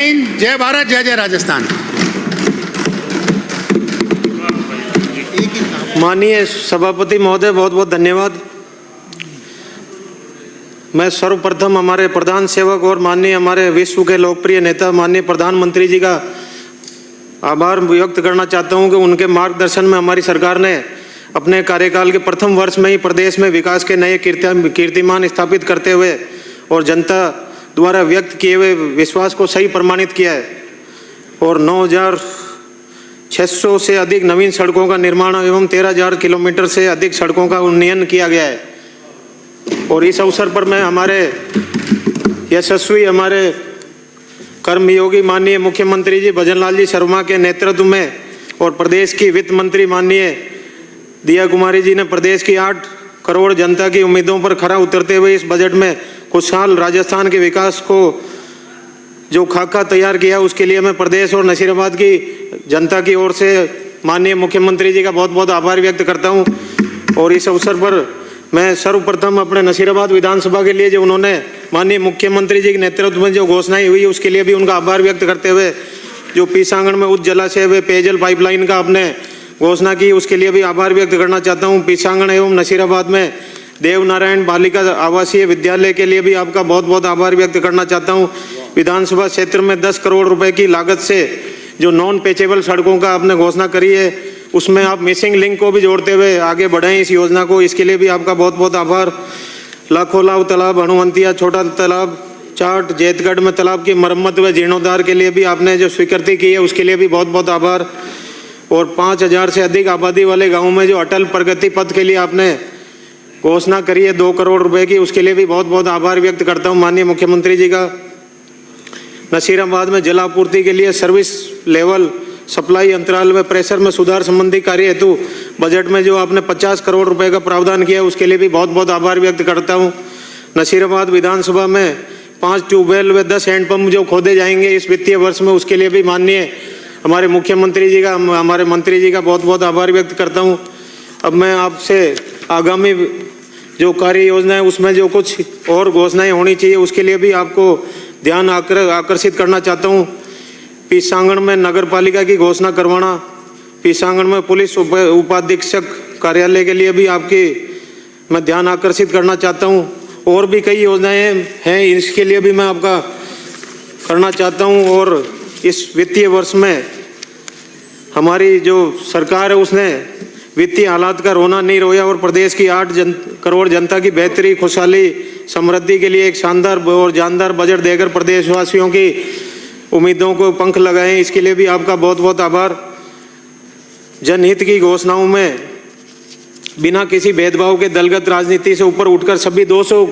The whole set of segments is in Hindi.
जय भारत, जय जय राजस्थान। माननीय सभापति महोदय, बहुत बहुत धन्यवाद। मैं सर्वप्रथम हमारे प्रधान सेवक और माननीय हमारे विश्व के लोकप्रिय नेता माननीय प्रधानमंत्री जी का आभार व्यक्त करना चाहता हूं कि उनके मार्गदर्शन में हमारी सरकार ने अपने कार्यकाल के प्रथम वर्ष में ही प्रदेश में विकास के नए कीर्तिमान स्थापित करते हुए और जनता द्वारा व्यक्त किए हुए विश्वास को सही प्रमाणित किया है और 9,600 से अधिक नवीन सड़कों का निर्माण एवं 13,000 किलोमीटर से अधिक सड़कों का उन्नयन किया गया है। और इस अवसर पर मैं हमारे यशस्वी हमारे कर्मयोगी माननीय मुख्यमंत्री जी भजनलाल जी शर्मा के नेतृत्व में और प्रदेश की वित्त मंत्री माननीय दिया कुमारी जी ने प्रदेश की 8 करोड़ जनता की उम्मीदों पर खरा उतरते हुए इस बजट में खुशहाल राजस्थान के विकास को जो खाका तैयार किया, उसके लिए मैं प्रदेश और नसीराबाद की जनता की ओर से माननीय मुख्यमंत्री जी का बहुत बहुत आभार व्यक्त करता हूं। और इस अवसर पर मैं सर्वप्रथम अपने नसीराबाद विधानसभा के लिए जो उन्होंने माननीय मुख्यमंत्री जी के नेतृत्व में जो घोषणाएं हुई उसके लिए भी उनका आभार व्यक्त करते हुए जो पीसांगण में उच्च जलाशय व पेयजल पाइपलाइन का आपने घोषणा की, उसके लिए भी आभार व्यक्त करना चाहता हूँ। पीसांगण एवं नसीराबाद में देवनारायण बालिका आवासीय विद्यालय के लिए भी आपका बहुत बहुत आभार व्यक्त करना चाहता हूँ। विधानसभा क्षेत्र में 10 करोड़ रुपए की लागत से जो नॉन पेचेबल सड़कों का आपने घोषणा करी है, उसमें आप मिसिंग लिंक को भी जोड़ते हुए आगे बढ़ाएं इस योजना को, इसके लिए भी आपका बहुत बहुत आभार। लाखोलाव तालाब, हनुवंतिया छोटा तालाब, चाट, जैतगढ़ में तालाब की मरम्मत व जीर्णोद्धार के लिए भी आपने जो स्वीकृति की है उसके लिए भी बहुत बहुत आभार। और 5,000 से अधिक आबादी वाले गाँव में जो अटल प्रगति पथ के लिए आपने घोषणा करी है 2 करोड़ रुपए की, उसके लिए भी बहुत बहुत आभार व्यक्त करता हूं माननीय मुख्यमंत्री जी का। नसीराबाद में जलापूर्ति के लिए सर्विस लेवल सप्लाई अंतराल व प्रेशर में सुधार संबंधी कार्य हेतु बजट में जो आपने 50 करोड़ रुपए का प्रावधान किया, उसके लिए भी बहुत बहुत आभार व्यक्त करता हूं। नसीराबाद विधानसभा में 5 ट्यूबवेल व 10 हैंडपंप जो खोदे जाएंगे इस वित्तीय वर्ष में, उसके लिए भी माननीय हमारे मुख्यमंत्री जी का, हमारे मंत्री जी का बहुत बहुत आभार व्यक्त करता हूँ। अब मैं आपसे आगामी जो कार्य योजना है उसमें जो कुछ और घोषणाएं होनी चाहिए उसके लिए भी आपको ध्यान आकर्षित करना चाहता हूं। पीसांगण में नगर पालिका की घोषणा करवाना, पीसांगण में पुलिस उपाधीक्षक कार्यालय के लिए भी आपकी मैं ध्यान आकर्षित करना चाहता हूं। और भी कई योजनाएं हैं, इसके लिए भी मैं आपका करना चाहता हूं। और इस वित्तीय वर्ष में हमारी जो सरकार है उसने वित्तीय हालात का रोना नहीं रोया और प्रदेश की 8 करोड़ जनता की बेहतरी, खुशहाली, समृद्धि के लिए एक शानदार और जानदार बजट देकर प्रदेशवासियों की उम्मीदों को पंख लगाए, इसके लिए भी आपका बहुत बहुत आभार। जनहित की घोषणाओं में बिना किसी भेदभाव के दलगत राजनीति से ऊपर उठकर सभी 200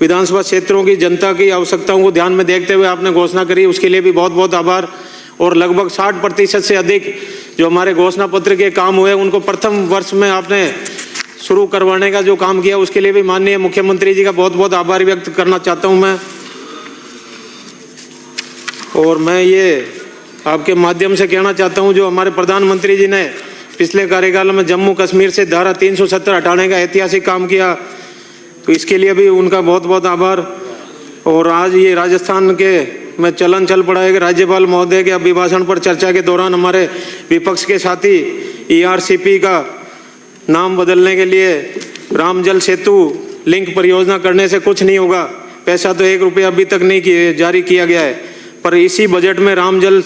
विधानसभा क्षेत्रों की जनता की आवश्यकताओं को ध्यान में देखते हुए आपने घोषणा करी, उसके लिए भी बहुत बहुत आभार। और लगभग 60% से अधिक जो हमारे घोषणा पत्र के काम हुए उनको प्रथम वर्ष में आपने शुरू करवाने का जो काम किया, उसके लिए भी माननीय मुख्यमंत्री जी का बहुत बहुत आभार व्यक्त करना चाहता हूं मैं। और मैं ये आपके माध्यम से कहना चाहता हूं, जो हमारे प्रधानमंत्री जी ने पिछले कार्यकाल में जम्मू कश्मीर से धारा 370 हटाने का ऐतिहासिक काम किया, तो इसके लिए भी उनका बहुत बहुत आभार। और आज ये राजस्थान के में चलन चल पड़ा है कि राज्यपाल महोदय के अभिभाषण पर चर्चा के दौरान हमारे विपक्ष के साथी ERCP का नाम बदलने के लिए राम जल सेतु लिंक परियोजना करने से कुछ नहीं होगा, पैसा तो 1 रुपया अभी तक नहीं जारी किया गया है, पर इसी बजट में राम जल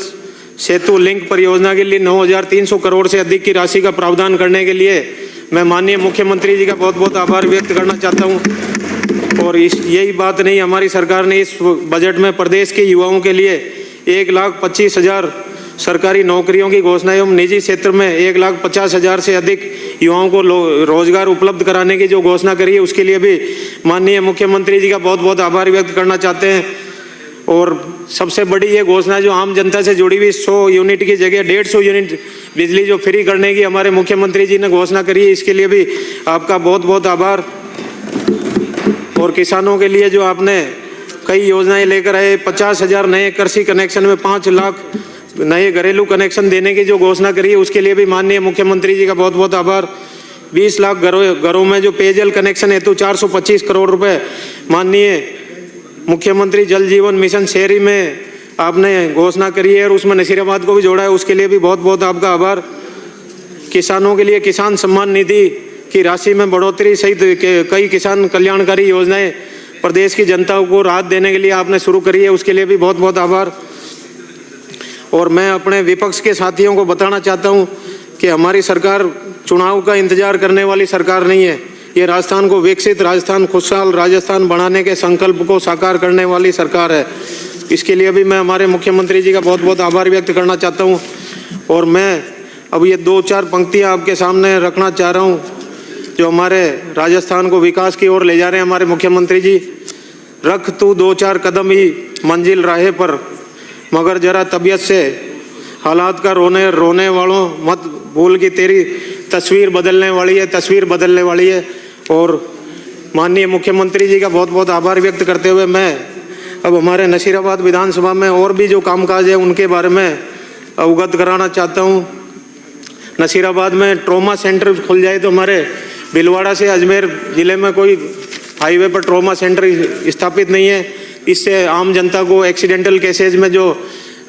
सेतु लिंक परियोजना के लिए 9,300 करोड़ से अधिक की राशि का प्रावधान करने के लिए मैं माननीय मुख्यमंत्री जी का बहुत बहुत आभार व्यक्त करना चाहता हूँ। और यही बात नहीं, हमारी सरकार ने इस बजट में प्रदेश के युवाओं के लिए 1,25,000 सरकारी नौकरियों की घोषणा एवं निजी क्षेत्र में 1,50,000 से अधिक युवाओं को रोजगार उपलब्ध कराने की जो घोषणा करी है, उसके लिए भी माननीय मुख्यमंत्री जी का बहुत बहुत आभार व्यक्त करना चाहते हैं। और सबसे बड़ी ये घोषणा जो आम जनता से जुड़ी हुई 100 यूनिट की जगह 150 यूनिट बिजली जो फ्री करने की हमारे मुख्यमंत्री जी ने घोषणा करी है, इसके लिए भी आपका बहुत बहुत आभार। और किसानों के लिए जो आपने कई योजनाएं लेकर आए, 50,000 नए कृषि कनेक्शन में 5 लाख नए घरेलू कनेक्शन देने की जो घोषणा करी है, उसके लिए भी माननीय मुख्यमंत्री जी का बहुत बहुत आभार। 20 लाख घरों में जो पेयजल कनेक्शन हेतु 425 करोड़ रुपए माननीय मुख्यमंत्री जल जीवन मिशन शहरी में आपने घोषणा करी है और उसमें नसीराबाद को भी जोड़ा है, उसके लिए भी बहुत बहुत आपका आभार। किसानों के लिए किसान सम्मान निधि की राशि में बढ़ोतरी सहित कई किसान कल्याणकारी योजनाएं प्रदेश की जनता को राहत देने के लिए आपने शुरू करी है, उसके लिए भी बहुत बहुत आभार। और मैं अपने विपक्ष के साथियों को बताना चाहता हूं कि हमारी सरकार चुनाव का इंतजार करने वाली सरकार नहीं है। ये राजस्थान को विकसित, राजस्थान खुशहाल राजस्थान बनाने के संकल्प को साकार करने वाली सरकार है। इसके लिए भी मैं हमारे मुख्यमंत्री जी का बहुत बहुत आभार व्यक्त करना चाहता हूँ। और मैं अब ये 2-4 पंक्तियाँ आपके सामने रखना चाह रहा हूँ जो हमारे राजस्थान को विकास की ओर ले जा रहे हैं हमारे मुख्यमंत्री जी। रख तू 2-4 कदम ही मंजिल राहे पर, मगर जरा तबीयत से हालात का रोने वालों मत भूल की तेरी तस्वीर बदलने वाली है, तस्वीर बदलने वाली है। और माननीय मुख्यमंत्री जी का बहुत बहुत आभार व्यक्त करते हुए मैं अब हमारे नसीराबाद विधानसभा में और भी जो कामकाज है उनके बारे में अवगत कराना चाहता हूँ। नसीराबाद में ट्रॉमा सेंटर खुल जाए तो हमारे भीलवाड़ा से अजमेर ज़िले में कोई हाईवे पर ट्रॉमा सेंटर स्थापित नहीं है। इससे आम जनता को एक्सीडेंटल केसेज में जो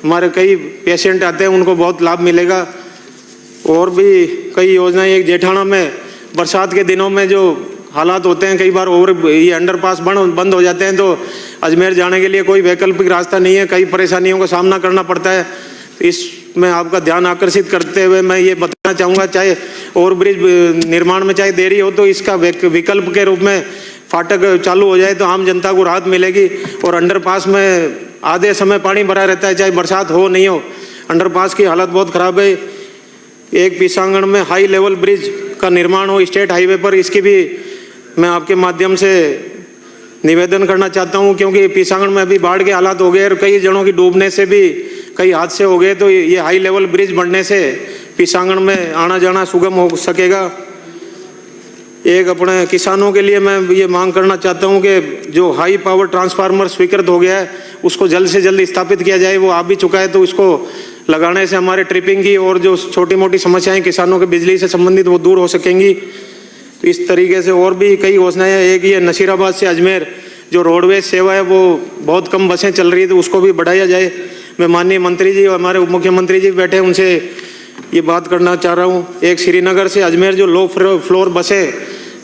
हमारे कई पेशेंट आते हैं उनको बहुत लाभ मिलेगा। और भी कई योजनाएं, एक जेठाना में बरसात के दिनों में जो हालात होते हैं, कई बार ये अंडरपास बंद हो जाते हैं तो अजमेर जाने के लिए कोई वैकल्पिक रास्ता नहीं है, कई परेशानियों का सामना करना पड़ता है। इसमें आपका ध्यान आकर्षित करते हुए मैं ये बताना चाहूँगा, चाहे ओवरब्रिज निर्माण में चाहे देरी हो तो इसका विकल्प के रूप में फाटक चालू हो जाए तो आम जनता को राहत मिलेगी। और अंडरपास में आधे समय पानी भरा रहता है, चाहे बरसात हो नहीं हो, अंडरपास की हालत बहुत ख़राब है। एक पिसांगण में हाई लेवल ब्रिज का निर्माण हो स्टेट हाईवे पर, इसकी भी मैं आपके माध्यम से निवेदन करना चाहता हूं, क्योंकि पिसांगण में अभी बाढ़ के हालात हो गए और कई जनों की डूबने से भी कई हादसे हो गए। तो ये हाई लेवल ब्रिज बनने से पिसांगण में आना जाना सुगम हो सकेगा। एक अपने किसानों के लिए मैं ये मांग करना चाहता हूं कि जो हाई पावर ट्रांसफार्मर स्वीकृत हो गया है उसको जल्द से जल्द स्थापित किया जाए। वो आ भी चुका है तो इसको लगाने से हमारे ट्रिपिंग की और जो छोटी मोटी समस्याएं किसानों के बिजली से संबंधित वो दूर हो सकेंगी। तो इस तरीके से और भी कई योजनाएं हैं। एक ये नसीराबाद से अजमेर जो रोडवेज सेवा है वो बहुत कम बसें चल रही है तो उसको भी बढ़ाया जाए। मैं माननीय मंत्री जी और हमारे उप मुख्यमंत्री जी बैठे उनसे ये बात करना चाह रहा हूँ। एक श्रीनगर से अजमेर जो लो फ्लोर बसें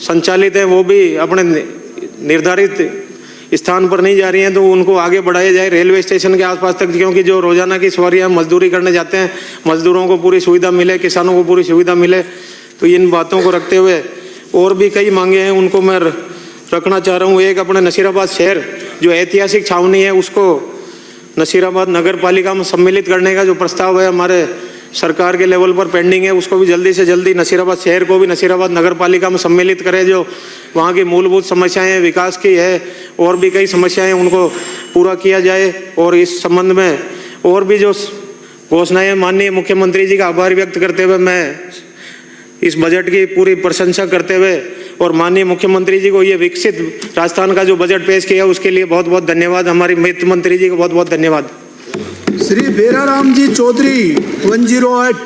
संचालित हैं वो भी अपने निर्धारित स्थान पर नहीं जा रही हैं तो उनको आगे बढ़ाया जाए रेलवे स्टेशन के आसपास तक, क्योंकि जो रोजाना की सवारियाँ मजदूरी करने जाते हैं मजदूरों को पूरी सुविधा मिले, किसानों को पूरी सुविधा मिले। तो इन बातों को रखते हुए और भी कई मांगे हैं उनको मैं रखना चाह रहा हूँ। एक अपने नसीराबाद शहर जो ऐतिहासिक छावनी है उसको नसीराबाद नगर पालिका में सम्मिलित करने का जो प्रस्ताव है हमारे सरकार के लेवल पर पेंडिंग है, उसको भी जल्दी से जल्दी नसीराबाद शहर को भी नसीराबाद नगर पालिका में सम्मिलित करें। जो वहाँ की मूलभूत समस्याएं विकास की है और भी कई समस्याएं उनको पूरा किया जाए। और इस संबंध में और भी जो घोषणाएं माननीय मुख्यमंत्री जी का आभार व्यक्त करते हुए मैं इस बजट की पूरी प्रशंसा करते हुए और माननीय मुख्यमंत्री जी को ये विकसित राजस्थान का जो बजट पेश किया उसके लिए बहुत बहुत धन्यवाद। हमारी वित्त मंत्री जी को बहुत बहुत धन्यवाद। श्री बेराराम जी चौधरी 108।